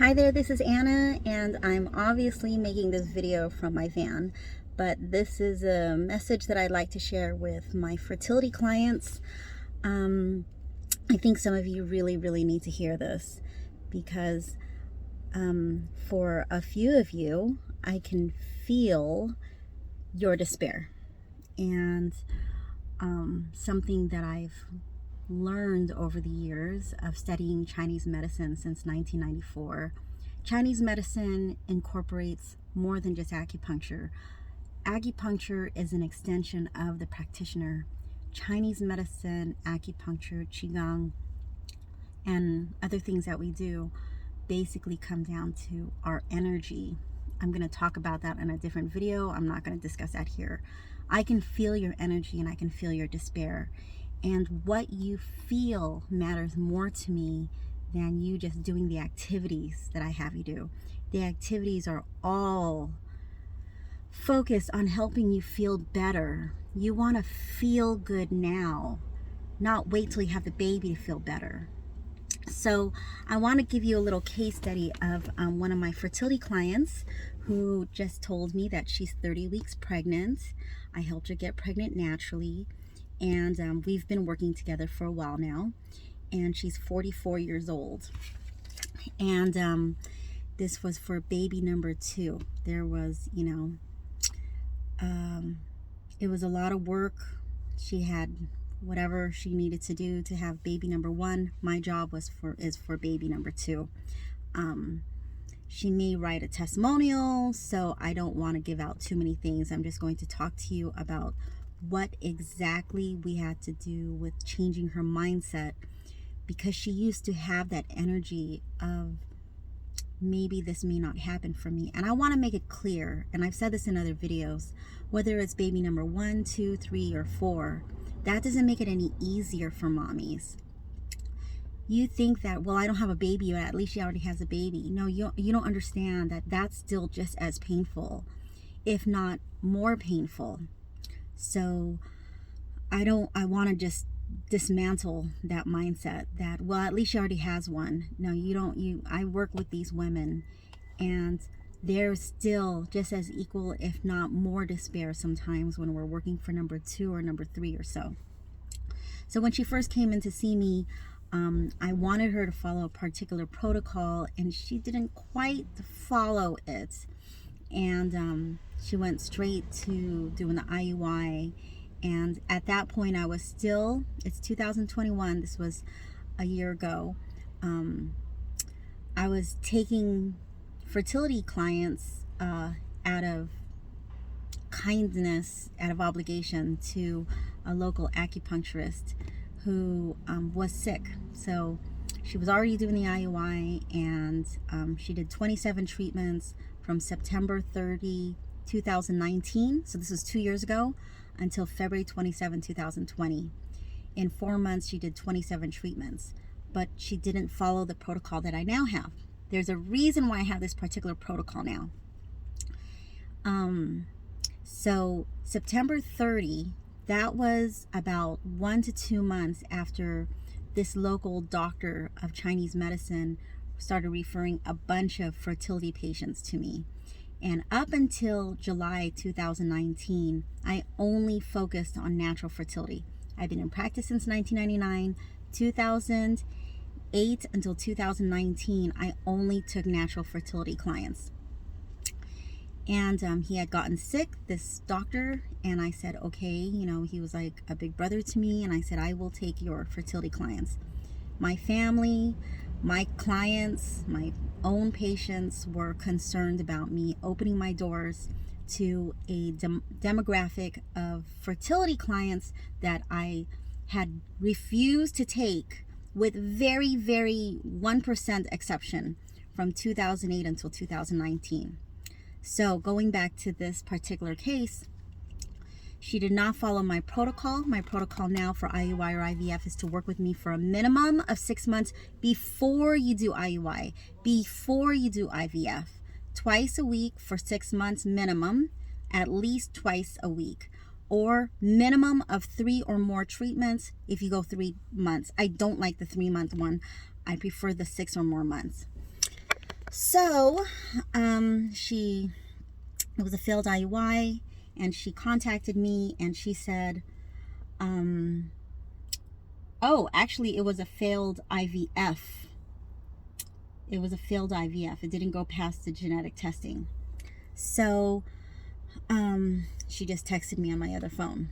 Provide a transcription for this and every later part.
Hi there, this is Anna, and I'm obviously making this video from my van, but this is a message that I'd like to share with my fertility clients. I think some of you really need to hear this because for a few of you, I can feel your despair. And something that I've learned over the years of studying Chinese medicine since 1994. Chinese medicine incorporates more than just acupuncture. Acupuncture is an extension of the practitioner. Chinese medicine, acupuncture, qigong, and other things that we do basically come down to our energy. I'm going to talk about that in a different video. I'm not going to discuss that here. I can feel your energy and I can feel your despair. And what you feel matters more to me than you just doing the activities that I have you do. The activities are all focused on helping you feel better. You want to feel good now, not wait till you have the baby to feel better. So I want to give you a little case study of one of my fertility clients who just told me that she's 30 weeks pregnant. I helped her get pregnant naturally. And we've been working together for a while now, and she's 44 years old. And this was for baby number 2. There was, it was a lot of work. She had whatever she needed to do to have baby number 1. My job is for baby number 2. She may write a testimonial, so I don't want to give out too many things. I'm just going to talk to you about what exactly we had to do with changing her mindset, because she used to have that energy of maybe this may not happen for me. And I want to make it clear, and I've said this in other videos, whether it's baby number 1, 2, 3, or 4, that doesn't make it any easier for mommies. You think that, well, I don't have a baby, or at least she already has a baby. No, you don't understand that that's still just as painful, if not more painful. So I want to just dismantle that mindset that, well, at least she already has one. No, you don't. I work with these women, and they're still just as equal, if not more despair sometimes when we're working for number 2 or number 3 or so. So when she first came in to see me, I wanted her to follow a particular protocol, and she didn't quite follow it. And she went straight to doing the IUI. And at that point, I was still, it's 2021, this was a year ago, I was taking fertility clients out of kindness, out of obligation to a local acupuncturist who was sick. So she was already doing the IUI, and she did 27 treatments from September 30, 2019, so this was 2 years ago, until February 27, 2020. In 4 months, she did 27 treatments, but she didn't follow the protocol that I now have. There's a reason why I have this particular protocol now. So September 30, that was about 1 to 2 months after this local doctor of Chinese medicine started referring a bunch of fertility patients to me. And up until July 2019, I only focused on natural fertility. I've been in practice since 1999. 2008 until 2019, I only took natural fertility clients. And he had gotten sick, this doctor, and I said, okay, he was like a big brother to me, and I said, I will take your fertility clients. My family, my clients, my own patients were concerned about me opening my doors to a demographic of fertility clients that I had refused to take, with very 1% exception, from 2008 until 2019. So going back to this particular case, she did not follow my protocol. My protocol now for IUI or IVF is to work with me for a minimum of 6 months before you do IUI, before you do IVF. Twice a week for 6 months minimum, at least twice a week. Or minimum of 3 or more treatments if you go 3 months. I don't like the 3-month one. I prefer the 6 or more months. So, it was a failed IUI, and she contacted me and she said, oh, actually, it was a failed IVF. It was a failed IVF. It didn't go past the genetic testing. So, she just texted me on my other phone.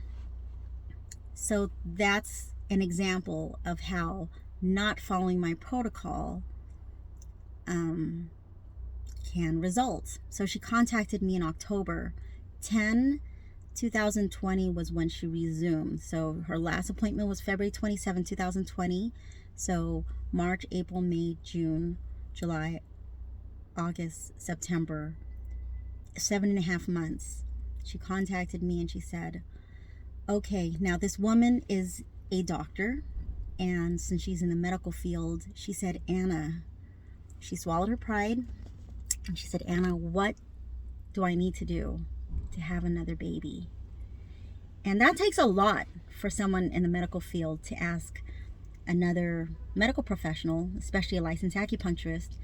So that's an example of how not following my protocol can result. So she contacted me in October 10, 2020 was when she resumed. So her last appointment was February 27, 2020. So March, April, May, June, July, August, September, 7.5 months. She contacted me and she said, okay, now this woman is a doctor, and since she's in the medical field, she said, Anna, she swallowed her pride, and she said, Anna, what do I need to do to have another baby? And that takes a lot for someone in the medical field to ask another medical professional, especially a licensed acupuncturist,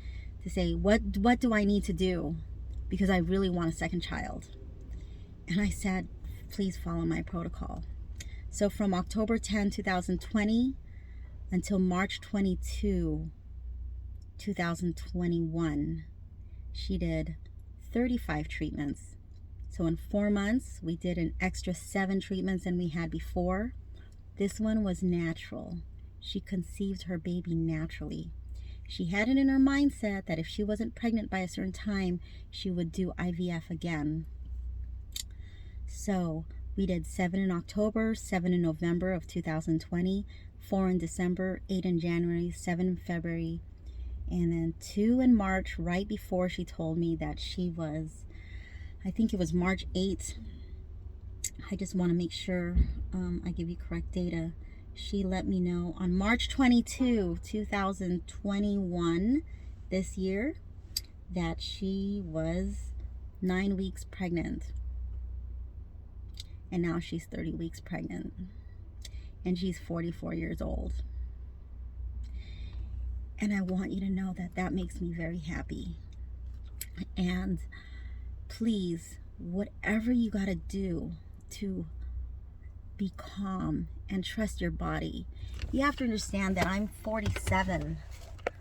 to say, what do I need to do? Because I really want a second child. And I said, please follow my protocol. So from October 10, 2020 until March 22, 2021, she did 35 treatments. So in 4 months, we did an extra 7 treatments than we had before. This one was natural. She conceived her baby naturally. She had it in her mindset that if she wasn't pregnant by a certain time, she would do IVF again. So we did 7 in October, 7 in November of 2020, 4 in December, 8 in January, 7 in February, and then 2 in March, right before she told me that she was, I think it was March 8th. I just want to make sure I give you correct data. She let me know on March 22, 2021, this year, that she was 9 weeks pregnant. And now she's 30 weeks pregnant. And she's 44 years old. And I want you to know that that makes me very happy. And please, whatever you got to do to be calm and trust your body. You have to understand that I'm 47.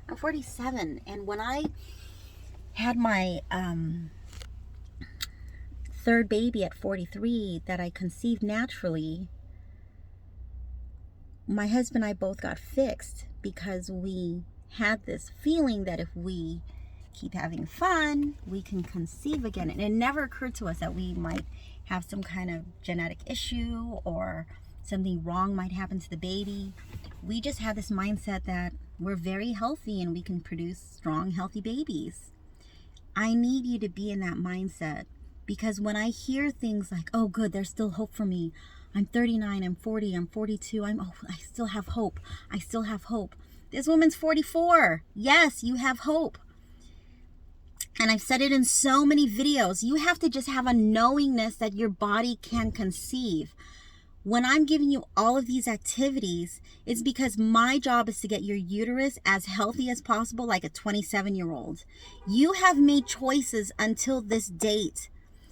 I'm 47. And when I had my third baby at 43 that I conceived naturally, my husband and I both got fixed because we had this feeling that if we keep having fun, we can conceive again. And it never occurred to us that we might have some kind of genetic issue or something wrong might happen to the baby. We just had this mindset that we're very healthy and we can produce strong, healthy babies. I need you to be in that mindset, because when I hear things like, oh good, there's still hope for me. I'm 39, I'm 40, I'm 42, I still have hope. I still have hope. This woman's 44. Yes, you have hope. And I've said it in so many videos. You have to just have a knowingness that your body can conceive. When I'm giving you all of these activities, it's because my job is to get your uterus as healthy as possible, like a 27-year-old. You have made choices until this date.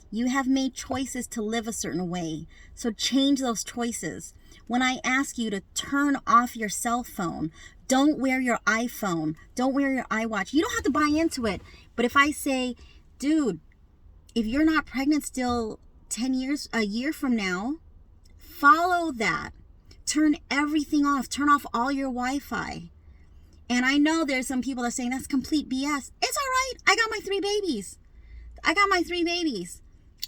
You have made choices to live a certain way. So change those choices. When I ask you to turn off your cell phone, don't wear your iPhone, don't wear your iWatch. You don't have to buy into it. But if I say, dude, if you're not pregnant still 10 years, a year from now, follow that. Turn everything off. Turn off all your Wi-Fi. And I know there's some people that are saying that's complete BS. It's all right. I got my 3 babies.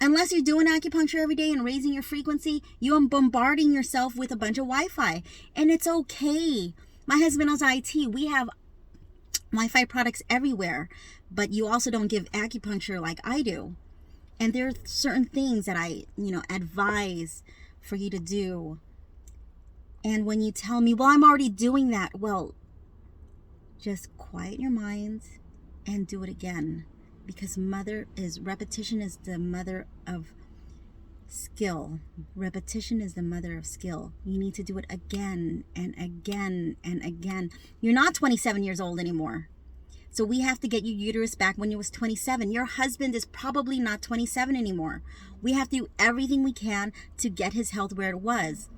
Unless you're doing acupuncture every day and raising your frequency, you are bombarding yourself with a bunch of Wi-Fi. And it's okay. My husband knows IT. We have Wi-Fi products everywhere. But you also don't give acupuncture like I do. And there are certain things that I, advise for you to do. And when you tell me, well, I'm already doing that. Well, just quiet your mind and do it again. Because repetition is the mother of skill. Repetition is the mother of skill. You need to do it again and again and again. You're not 27 years old anymore. So we have to get your uterus back when you was 27. Your husband is probably not 27 anymore. We have to do everything we can to get his health where it was.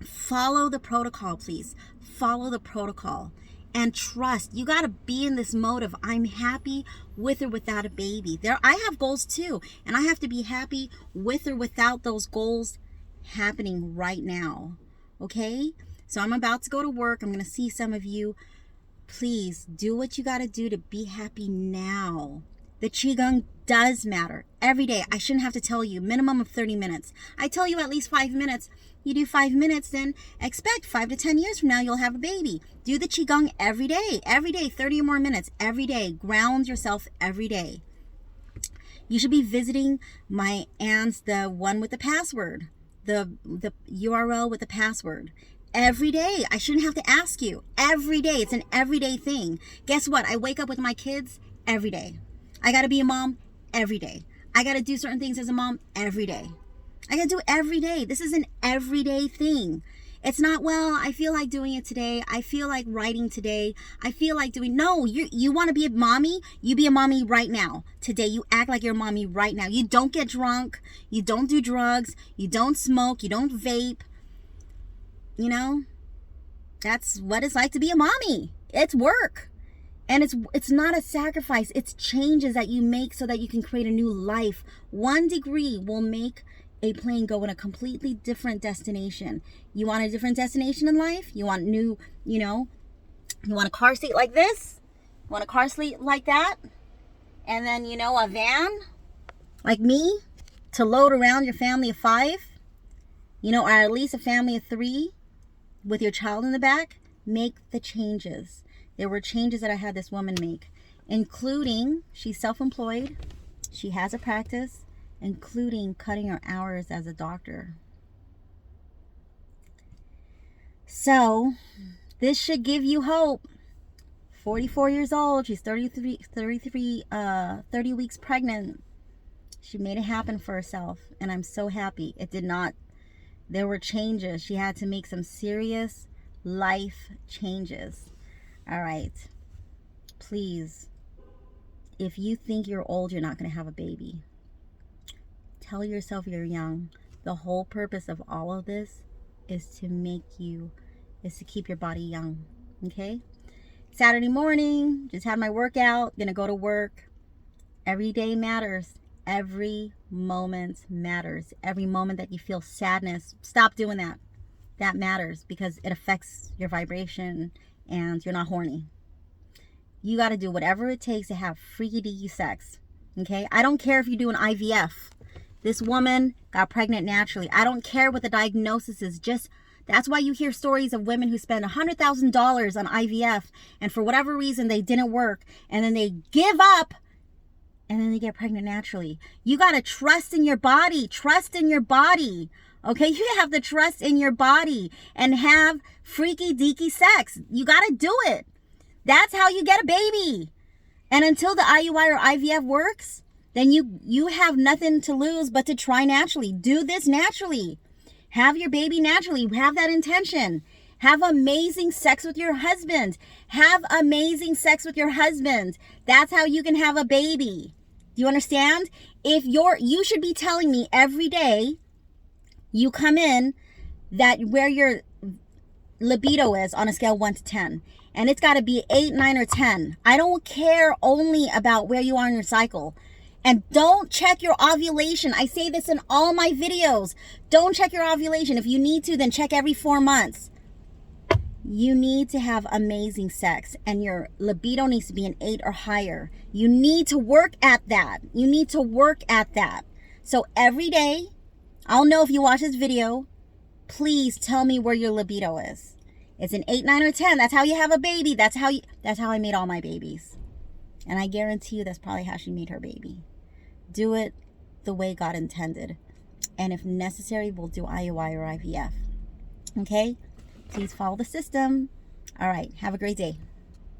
Follow the protocol, please. Follow the protocol. And trust. You got to be in this mode of I'm happy with or without a baby. I have goals too. And I have to be happy with or without those goals happening right now. Okay? So I'm about to go to work. I'm going to see some of you. Please do what you got to do to be happy now. The Qigong does matter every day. I shouldn't have to tell you, minimum of 30 minutes. I tell you at least 5 minutes. You do 5 minutes, then expect 5 to 10 years from now you'll have a baby. Do the Qigong every day, 30 or more minutes, every day. Ground yourself every day. You should be visiting my aunt's, the one with the password, the URL with the password. Every day. I shouldn't have to ask you. Every day. It's an everyday thing. Guess what? I wake up with my kids every day. I got to be a mom every day. I got to do certain things as a mom every day. I got to do it every day. This is an everyday thing. It's not, well, I feel like doing it today. I feel like writing today. I feel like doing, no, you want to be a mommy? You be a mommy right now. Today, you act like you're a mommy right now. You don't get drunk. You don't do drugs. You don't smoke. You don't vape. You know, that's what it's like to be a mommy. It's work. And it's not a sacrifice. It's changes that you make so that you can create a new life. 1 degree will make a plane go in a completely different destination. You want a different destination in life? You want new, you want a car seat like this? You want a car seat like that? And then, a van like me to load around your family of 5? Or at least a family of 3 with your child in the back? Make the changes. There were changes that I had this woman make, including she's self-employed, she has a practice, including cutting her hours as a doctor. So this should give you hope. 44 years old, she's 30 weeks pregnant. She made it happen for herself, and I'm so happy. There were changes. She had to make some serious life changes. All right, please, if you think you're old, you're not going to have a baby. Tell yourself you're young. The whole purpose of all of this is to keep your body young, okay? Saturday morning, just had my workout, gonna go to work. Every day matters. Every moment matters. Every moment that you feel sadness, stop doing that. That matters because it affects your vibration and you're not horny. You got to do whatever it takes to have freaky deaky sex. Okay? I don't care if you do an IVF. This woman got pregnant naturally. I don't care what the diagnosis is. That's why you hear stories of women who spend $100,000 on IVF and for whatever reason they didn't work and then they give up and then they get pregnant naturally. You got to trust in your body. Trust in your body. Okay? You have to trust in your body and have freaky deaky sex. You got to do it. That's how you get a baby. And until the IUI or IVF works, then you have nothing to lose but to try naturally. Do this naturally. Have your baby naturally. Have that intention. Have amazing sex with your husband. Have amazing sex with your husband. That's how you can have a baby. Do you understand? You should be telling me every day you come in that where your libido is on a scale 1 to 10. And it's got to be 8, 9, or 10. I don't care only about where you are in your cycle. And don't check your ovulation. I say this in all my videos. Don't check your ovulation. If you need to, then check every 4 months. You need to have amazing sex. And your libido needs to be an 8 or higher. You need to work at that. You need to work at that. So every day, I'll know if you watch this video, please tell me where your libido is. It's an 8, 9, or 10. That's how you have a baby. That's how I made all my babies. And I guarantee you that's probably how she made her baby. Do it the way God intended. And if necessary, we'll do IUI or IVF. Okay? Please follow the system. All right. Have a great day.